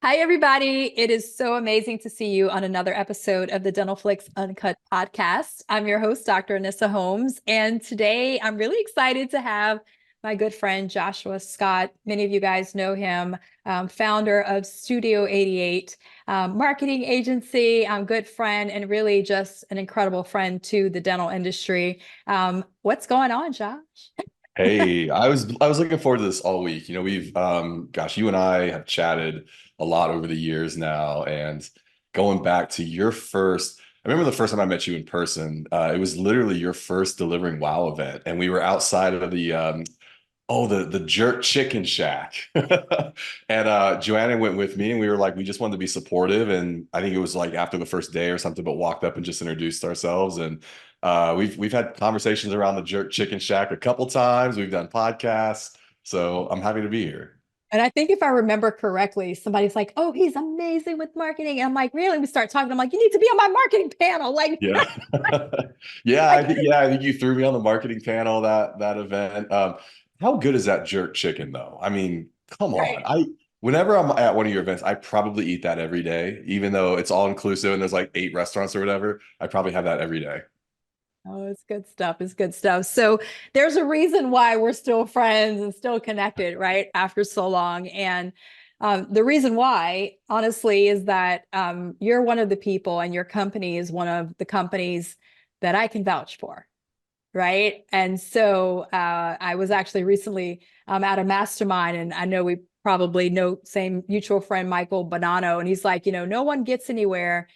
Hi, everybody. It is so amazing to see you on another episode of the Dental Flicks Uncut podcast. I'm your host, Dr. Anissa Holmes. And today I'm really excited to have my good friend, Joshua Scott. Many of you guys know him, founder of Studio 88 marketing agency, good friend, and really just an incredible friend to the dental industry. What's going on, Josh? Hey, I was looking forward to this all week. We've gosh, you and I have chatted a lot over the years now, and going back to your first, I remember the first time I met you in person. It was literally your first Delivering Wow event, and we were outside of the Jerk Chicken Shack. And Joanna went with me, and we were like, we just wanted to be supportive. And I think it was like after the first day or something, but walked up and just introduced ourselves. And we've had conversations around the Jerk Chicken Shack a couple times. We've done podcasts. So I'm happy to be here. And I think if I remember correctly, somebody's like, "Oh, he's amazing with marketing." And I'm like, "Really?" We start talking. I'm like, "You need to be on my marketing panel." Like, Yeah. Yeah, like I think you threw me on the marketing panel that event. How good is that jerk chicken though? I mean, come on. right. Whenever I'm at one of your events, I probably eat that every day, even though it's all inclusive and there's like 8 restaurants or whatever. I probably have that every day. Oh, it's good stuff. It's good stuff. So there's a reason why we're still friends and still connected, right? After so long. And the reason why, honestly, is that you're one of the people and your company is one of the companies that I can vouch for. Right. And so I was actually recently at a mastermind, and I know we probably know same mutual friend, Michael Bonanno, and he's like, no one gets anywhere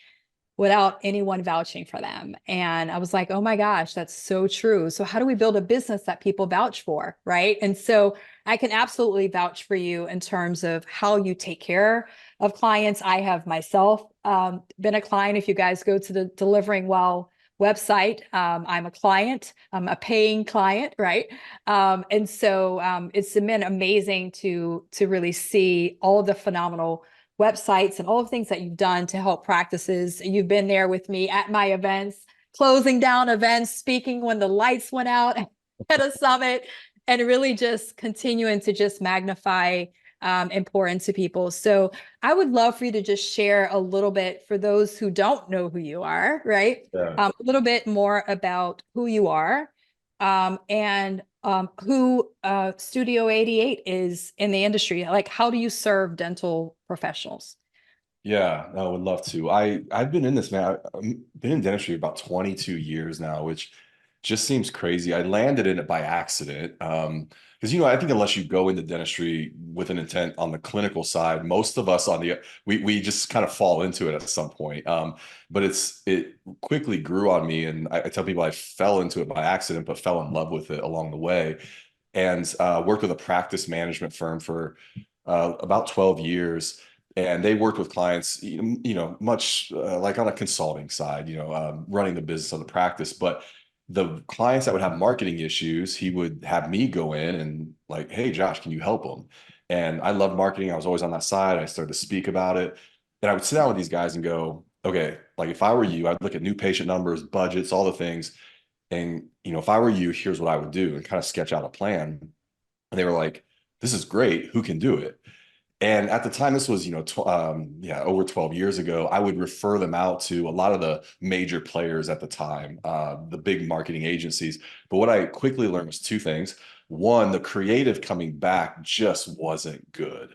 without anyone vouching for them. And I was like, oh my gosh, that's so true. So how do we build a business that people vouch for? Right. And so I can absolutely vouch for you in terms of how you take care of clients. I have myself been a client. If you guys go to the Delivering Well website, I'm a client, I'm a paying client, right? And so it's been amazing to really see all of the phenomenal websites and all the things that you've done to help practices. You've been there with me at my events, closing down events, speaking when the lights went out at a summit, and really just continuing to just magnify and pour into people. So I would love for you to just share a little bit for those who don't know who you are, right? Yeah. A little bit more about who you are and who Studio 88 is in the industry. Like, how do you serve dental professionals? Yeah, I would love to. I've been in this, man. I've been in dentistry about 22 years now, which just seems crazy. I landed in it by accident. Because I think unless you go into dentistry with an intent on the clinical side, most of us we just kind of fall into it at some point. But it quickly grew on me, and I tell people I fell into it by accident, but fell in love with it along the way, and worked with a practice management firm for about 12 years, and they worked with clients, much like on a consulting side, running the business of the practice. But the clients that would have marketing issues, he would have me go in and like, hey, Josh, can you help them? And I loved marketing. I was always on that side. I started to speak about it. And I would sit down with these guys and go, okay, like if I were you, I'd look at new patient numbers, budgets, all the things. And, if I were you, here's what I would do, and kind of sketch out a plan. And they were like, this is great. Who can do it? And at the time, this was, over 12 years ago, I would refer them out to a lot of the major players at the time, the big marketing agencies. But what I quickly learned was two things. One, the creative coming back just wasn't good.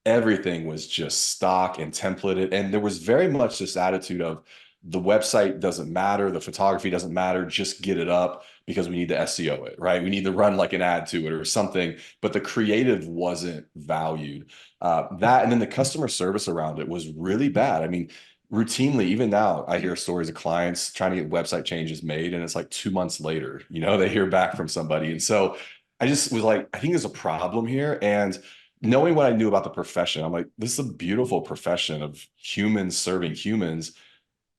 Everything was just stock and templated. And there was very much this attitude of the website doesn't matter, the photography doesn't matter, just get it up because we need to SEO it, right? We need to run like an ad to it or something, but the creative wasn't valued. That and then the customer service around it was really bad. I mean, routinely, even now, I hear stories of clients trying to get website changes made, and it's like 2 months later, they hear back from somebody. And so I just was like, I think there's a problem here. And knowing what I knew about the profession, I'm like, this is a beautiful profession of humans serving humans.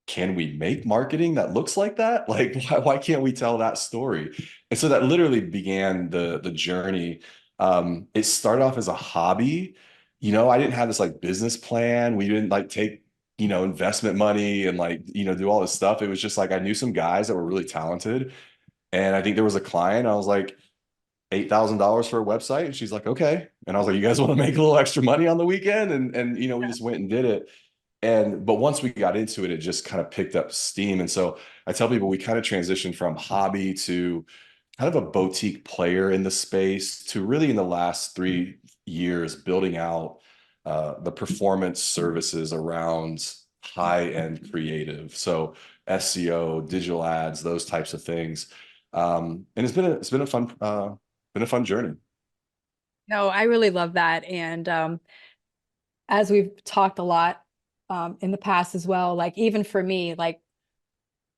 Can we make marketing that looks like that? Like, why can't we tell that story? And so that literally began the journey. It started off as a hobby. I didn't have this like business plan. We didn't like take, investment money and like, do all this stuff. It was just like I knew some guys that were really talented. And I think there was a client. I was like, $8,000 for a website. And she's like, okay. And I was like, you guys want to make a little extra money on the weekend? And we just went and did it. But once we got into it, it just kind of picked up steam. And so I tell people we kind of transitioned from hobby to kind of a boutique player in the space to really in the last 3 years building out the performance services around high-end creative. So SEO, digital ads, those types of things. And it's been a fun journey. No, I really love that. And as we've talked a lot in the past as well, like even for me, like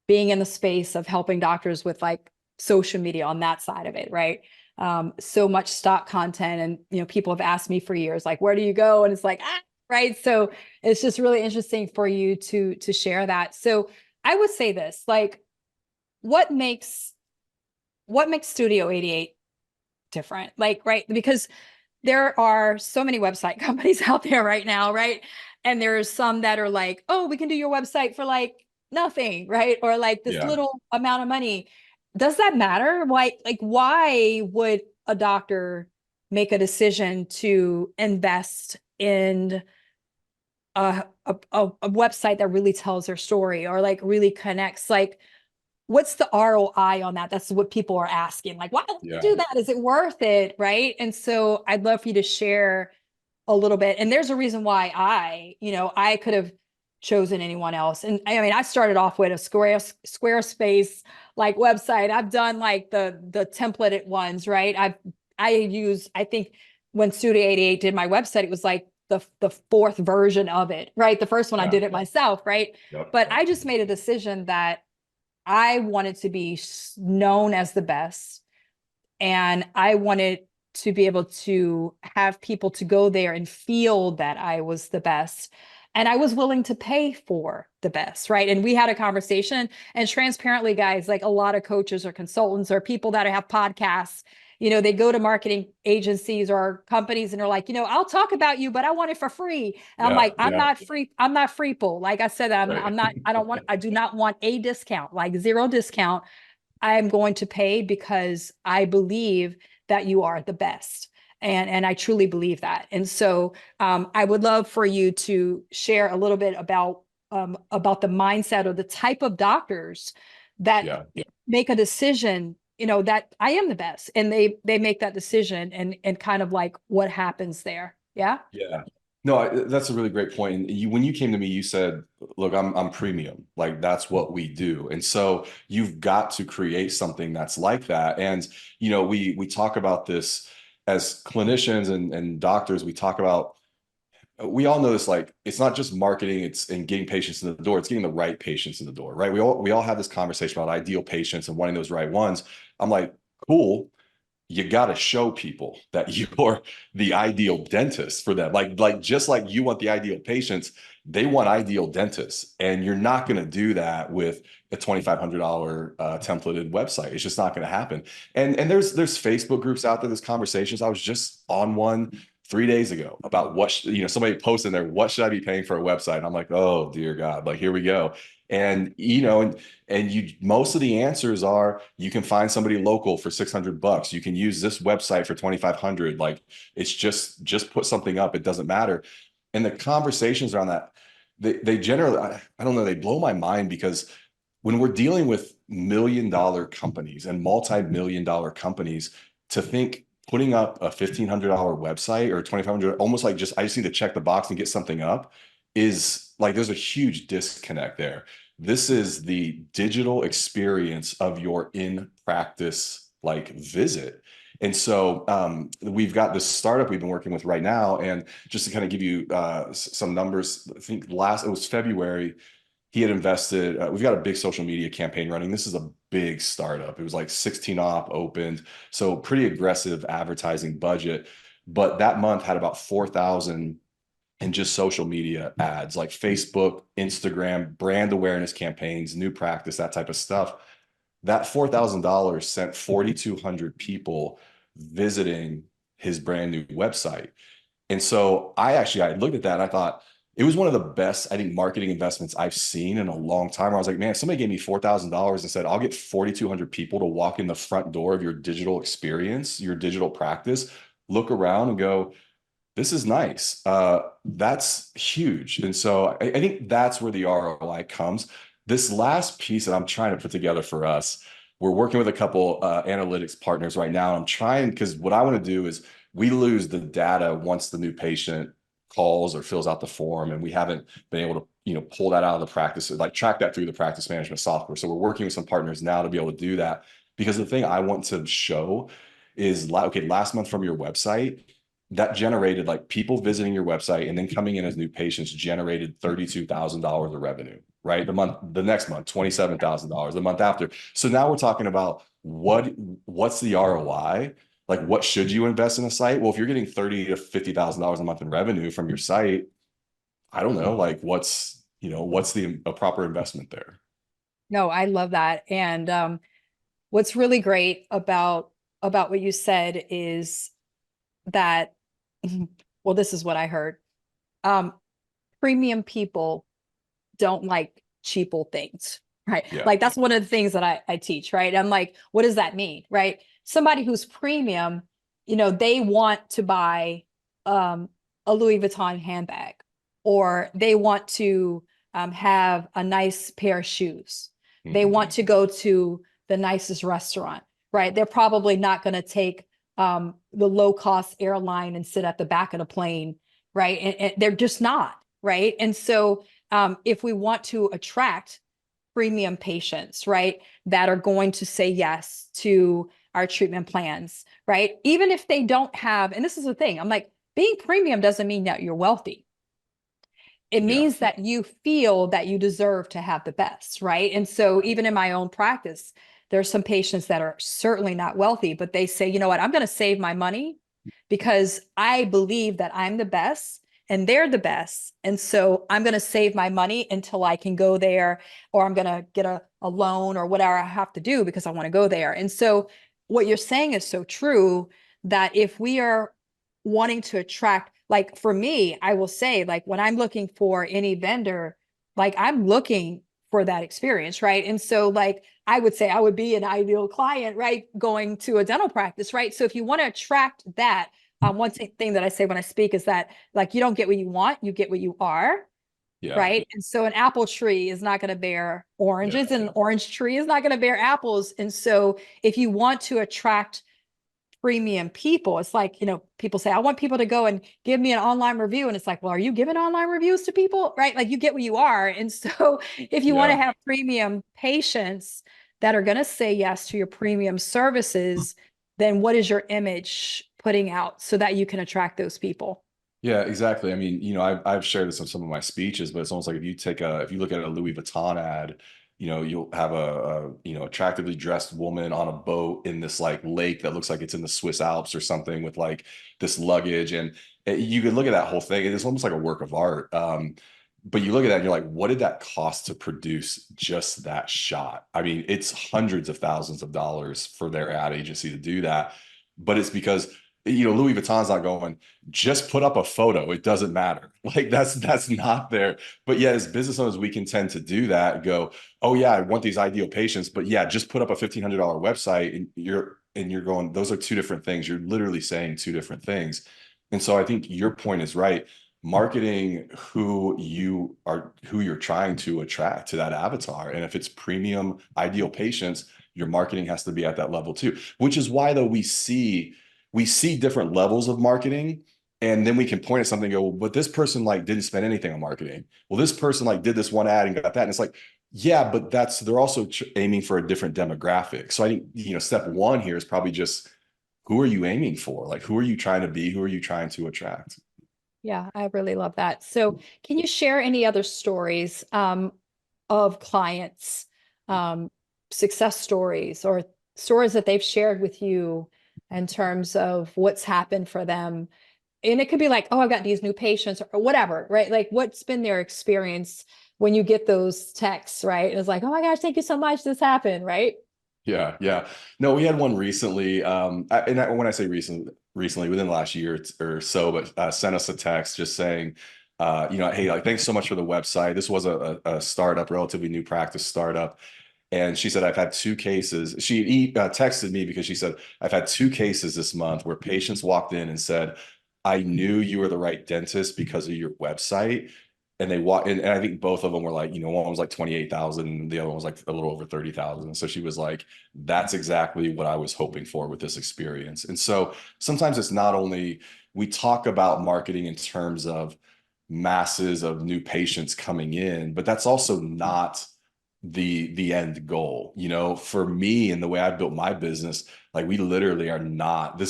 being in the space of helping doctors with like social media on that side of it, right? So much stock content, and people have asked me for years, like, where do you go? And it's like, right. So it's just really interesting for you to share that. So I would say this, like, what makes Studio 88 different? Like, right? Because there are so many website companies out there right now, right? And there's some that are like, oh, we can do your website for like nothing, right? Or like this Yeah. little amount of money. Does that matter? Why would a doctor make a decision to invest in a website that really tells their story or like really connects? Like, what's the ROI on that? That's what people are asking. Like, why would you Yeah. do that? Is it worth it? Right. And so I'd love for you to share a little bit. And there's a reason why I could have chosen anyone else. And I mean, I started off with a Squarespace like website. I've done like the templated ones, right? I think when Studio 88 did my website, it was like the fourth version of it, right? The first one I Yeah. did it myself, right? Yep. But I just made a decision that I wanted to be known as the best. And I wanted to be able to have people to go there and feel that I was the best. And I was willing to pay for the best, right? And we had a conversation, and transparently, guys, like a lot of coaches or consultants or people that have podcasts, they go to marketing agencies or companies and they're like, I'll talk about you, but I want it for free. And I'm Yeah. like, I'm Yeah. not free. I'm not free, Paul. Like I said, Right. I do not want a discount, like zero discount. I am going to pay because I believe that you are the best. And I truly believe that. And so I would love for you to share a little bit about the mindset or the type of doctors that Yeah. make a decision, that I am the best, and they make that decision, and kind of like what happens there. Yeah. Yeah. No, that's a really great point. And when you came to me, you said, "Look, I'm premium. Like that's what we do." And so you've got to create something that's like that. And we talk about this as clinicians and doctors. We talk about we all know this. Like it's not just marketing; it's and getting patients in the door. It's getting the right patients in the door, right? We all have this conversation about ideal patients and wanting those right ones. I'm like, cool, you got to show people that you're the ideal dentist for them. Like just like you want the ideal patients, they want ideal dentists, and you're not going to do that with a $2,500 templated website. It's just not going to happen. And there's Facebook groups out there. There's conversations. I was just on one 3 days ago about somebody posted there, what should I be paying for a website? And I'm like, oh dear God, like here we go. And you most of the answers are you can find somebody local for $600. You can use this website for 2,500. Like it's just put something up. It doesn't matter. And the conversations around that, they generally, I don't know, they blow my mind because when we're dealing with $1 million companies and multi-million-dollar companies, to think putting up a $1,500 website or 2,500, almost like I just need to check the box and get something up, is like there's a huge disconnect there. This is the digital experience of your in practice like visit. And so we've got this startup we've been working with right now. And just to kind of give you some numbers, I think it was February, he had invested, we've got a big social media campaign running. This is a big startup. It was like 16 op opened. So pretty aggressive advertising budget. But that month had about 4,000 and just social media ads like Facebook, Instagram, brand awareness campaigns, new practice, that type of stuff. That $4,000 sent 4,200 people visiting his brand new website. And so I looked at that and I thought, it was one of the best, I think, marketing investments I've seen in a long time. Where I was like, man, if somebody gave me $4,000 and said, I'll get 4,200 people to walk in the front door of your digital experience, your digital practice, look around and go, this is nice. That's huge. And so I think that's where the ROI comes. This last piece that I'm trying to put together for us, we're working with a couple analytics partners right now. I'm trying, because what I want to do is we lose the data once the new patient calls or fills out the form, and we haven't been able to, pull that out of the practice, like track that through the practice management software. So we're working with some partners now to be able to do that. Because the thing I want to show is, okay, last month from your website, that generated, like, people visiting your website and then coming in as new patients generated $32,000 of revenue, right? The next month, $27,000, the month after. So now we're talking about what's the ROI? Like, what should you invest in a site? Well, if you're getting $30,000 to $50,000 a month in revenue from your site, I don't know, like, what's the a proper investment there? No, I love that. And what's really great about what you said is that, well, this is what I heard. Um, Premium people don't like cheapo things, right? Yeah. Like that's one of the things that I teach, right? I'm like, what does that mean, right? Somebody who's premium, they want to buy a Louis Vuitton handbag, or they want to have a nice pair of shoes. They Mhm. want to go to the nicest restaurant, right? They're probably not going to take the low cost airline and sit at the back of the plane, right? And they're just not, right? And so if we want to attract premium patients, right, that are going to say yes to our treatment plans, right? Even if they don't have, and this is the thing, I'm like, being premium doesn't mean that you're wealthy. It Yeah. means that you feel that you deserve to have the best, right? And so even in my own practice, there's some patients that are certainly not wealthy, but they say, you know what, I'm going to save my money because I believe that I'm the best and they're the best. And so I'm going to save my money until I can go there, or I'm going to get a loan or whatever I have to do because I want to go there. And so what you're saying is so true, that if we are wanting to attract, like for me, I will say, like when I'm looking for any vendor, like I'm looking for that experience, right? And so like I would say I would be an ideal client, right? Going to a dental practice, right? So if you want to attract that, one thing that I say when I speak is that, like, you don't get what you want, you get what you are, Yeah. right? And so an apple tree is not going to bear Yeah. oranges, and an orange tree is not going to bear apples. And so if you want to attract premium people, it's like, people say, I want people to go and give me an online review. And it's like, well, are you giving online reviews to people? Right? Like you get what you are. And so if you want to Yeah. have premium patients that are going to say yes to your premium services, then what is your image putting out so that you can attract those people? Yeah, exactly. I mean, I've shared this in some of my speeches, but it's almost like if you look at a Louis Vuitton ad, you'll have attractively dressed woman on a boat in this like lake that looks like it's in the Swiss Alps or something, with like this luggage. And you could look at that whole thing. It's almost like a work of art. But you look at that and you're like, what did that cost to produce just that shot? I mean, it's hundreds of thousands of dollars for their ad agency to do that. But it's because, Louis Vuitton's not going, just put up a photo. It doesn't matter. Like that's not there. But yeah, as business owners, we can tend to do that and go, oh yeah, I want these ideal patients. But yeah, just put up a $1,500 website, and you're going, those are two different things. You're literally saying two different things. And so I think your point is right. Marketing who you're trying to attract to that avatar. And if it's premium ideal patients, your marketing has to be at that level too. Which is why, though, we see different levels of marketing, and then we can point at something and go, well, but this person like didn't spend anything on marketing. Well, this person like did this one ad and got that. And it's like, yeah, but they're also aiming for a different demographic. So I think, step one here is probably just, who are you aiming for? Like, who are you trying to be? Who are you trying to attract? Yeah, I really love that. So can you share any other stories of clients, um, success stories, or stories that they've shared with you in terms of what's happened for them? And it could be like, oh, I've got these new patients or whatever, right? Like what's been their experience when you get those texts, right? And it's like, oh my gosh, thank you so much. This happened, right? Yeah, yeah. No, we had one recently. When I say recently, within the last year or so, but sent us a text just saying, Hey, like, thanks so much for the website. This was a startup, relatively new practice startup. And she said, I've had two cases. She texted me because she said, I've had two cases this month where patients walked in and said, I knew you were the right dentist because of your website. And they walked in, and I think both of them were like, one was like 28,000, and the other one was like a little over 30,000. So she was like, that's exactly what I was hoping for with this experience. And so sometimes it's not only we talk about marketing in terms of masses of new patients coming in, but that's also not the end goal. For me and the way I built my business, like we literally are not,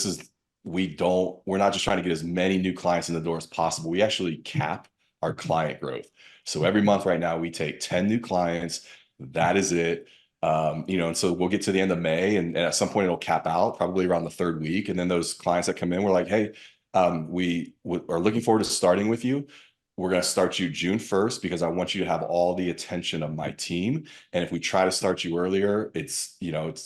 we're not just trying to get as many new clients in the door as possible. We actually cap our client growth. So every month right now, we take 10 new clients. That is it. And so we'll get to the end of May, and at some point it'll cap out probably around the third week. And then those clients that come in, we're like, hey, we are looking forward to starting with you. We're going to start you June 1st because I want you to have all the attention of my team. And if we try to start you earlier, it's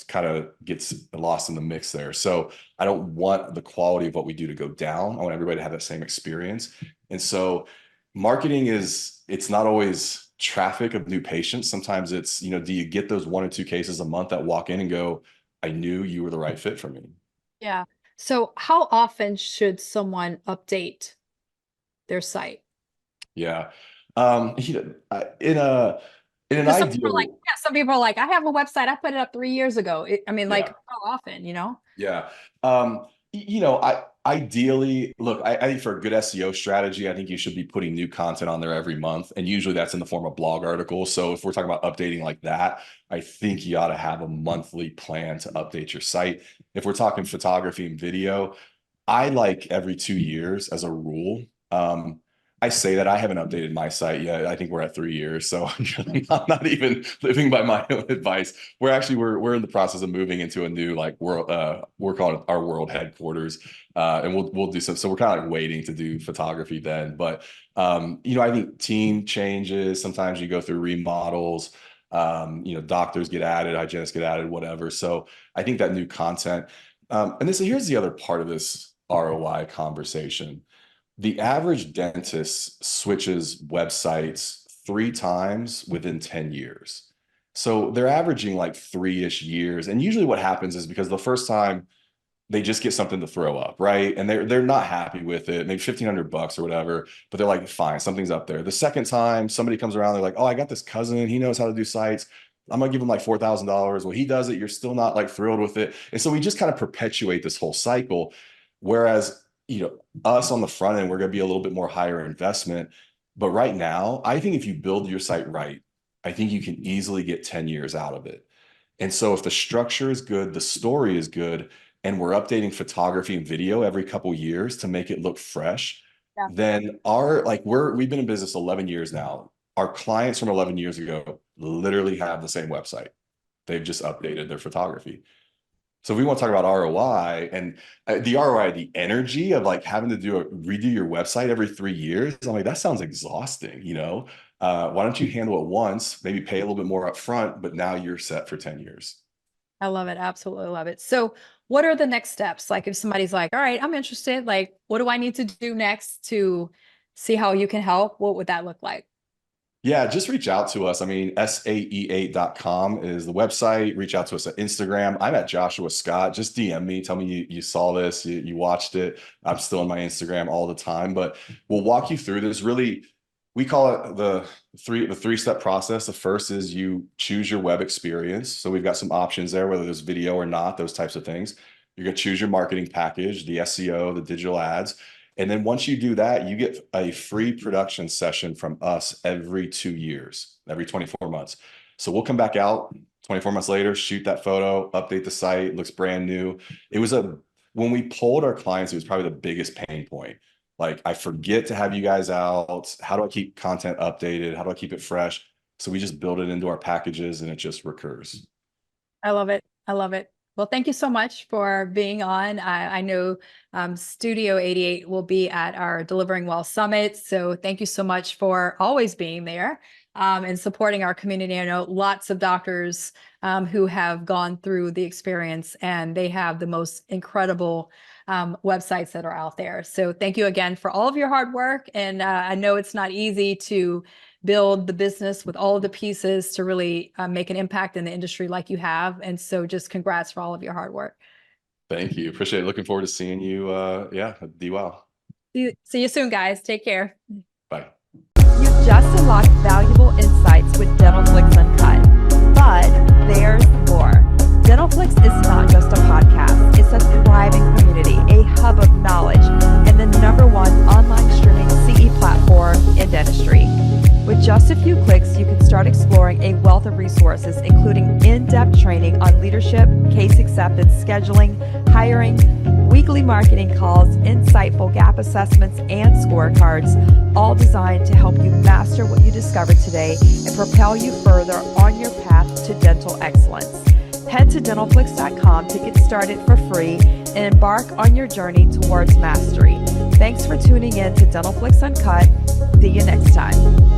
kind of gets lost in the mix there. So I don't want the quality of what we do to go down. I want everybody to have that same experience. And so marketing it's not always traffic of new patients. Sometimes it's, do you get those one or two cases a month that walk in and go, I knew you were the right fit for me. Yeah. So how often should someone update their site? Yeah. In an Because some people are like, ideal, yeah, some people are like, I have a website, I put it up 3 years ago. yeah. Like how often? Yeah. I ideally look, I think for a good SEO strategy, I think you should be putting new content on there every month. And usually that's in the form of blog articles. So if we're talking about updating like that, I think you ought to have a monthly plan to update your site. If we're talking photography and video, I like every 2 years as a rule. I say that I haven't updated my site yet. I think we're at 3 years, so I'm not even living by my own advice. We're in the process of moving into a new like world. We're calling it our world headquarters, and we'll do some. So we're kind of like waiting to do photography then. But I think team changes. Sometimes you go through remodels. Doctors get added, hygienists get added, whatever. So I think that new content. Here's the other part of this ROI conversation. The average dentist switches websites 3 times within 10 years. So they're averaging like 3-ish years. And usually what happens is because the first time they just get something to throw up, right? And they're not happy with it, maybe $1,500 or whatever, but they're like, fine, something's up there. The second time somebody comes around, they're like, oh, I got this cousin, he knows how to do sites. I'm gonna give him like $4,000. Well, he does it, you're still not like thrilled with it. And so we just kind of perpetuate this whole cycle. Whereas, us on the front end, we're gonna be a little bit more higher investment. But right now, I think if you build your site right, I think you can easily get 10 years out of it. And so if the structure is good, the story is good, and we're updating photography and video every couple years to make it look fresh, Yeah. then we've been in business 11 years now. Our clients from 11 years ago literally have the same website. They've just updated their photography. So if we want to talk about ROI and the ROI, the energy of like having to redo your website every 3 years, I'm like, that sounds exhausting. Why don't you handle it once, maybe pay a little bit more upfront, but now you're set for 10 years. I love it. Absolutely love it. So what are the next steps? Like if somebody's like, all right, I'm interested, like what do I need to do next to see how you can help? What would that look like? Yeah, just reach out to us. I mean, sae8.com is the website. Reach out to us at Instagram. I'm at Joshua Scott. Just DM me. Tell me you saw this, you watched it. I'm still on my Instagram all the time, but we'll walk you through this. Really, we call it the three-step process. The first is you choose your web experience. So we've got some options there, whether there's video or not, those types of things. You're going to choose your marketing package, the SEO, the digital ads. And then once you do that, you get a free production session from us every 2 years, every 24 months. So we'll come back out 24 months later, shoot that photo, update the site, looks brand new. When we polled our clients, it was probably the biggest pain point. Like, I forget to have you guys out. How do I keep content updated? How do I keep it fresh? So we just build it into our packages and it just recurs. I love it. I love it. Well, thank you so much for being on. I know Studio 88 will be at our Delivering Well Summit. So thank you so much for always being there and supporting our community. I know lots of doctors who have gone through the experience and they have the most incredible websites that are out there. So thank you again for all of your hard work. And I know it's not easy to build the business with all of the pieces to really make an impact in the industry like you have. And so just congrats for all of your hard work. Thank you. Appreciate it. Looking forward to seeing you. Yeah, do well. See you soon, guys. Take care. Bye. You've just unlocked valuable insights with DentalFlix Uncut, but there's more. DentalFlix is not just a podcast, it's a thriving community, a hub of knowledge, and the #1 online streaming CE platform in dentistry. With just a few clicks, you can start exploring a wealth of resources, including in-depth training on leadership, case acceptance, scheduling, hiring, weekly marketing calls, insightful gap assessments, and scorecards, all designed to help you master what you discovered today and propel you further on your path to dental excellence. Head to dentalflix.com to get started for free and embark on your journey towards mastery. Thanks for tuning in to DentalFlix Uncut. See you next time.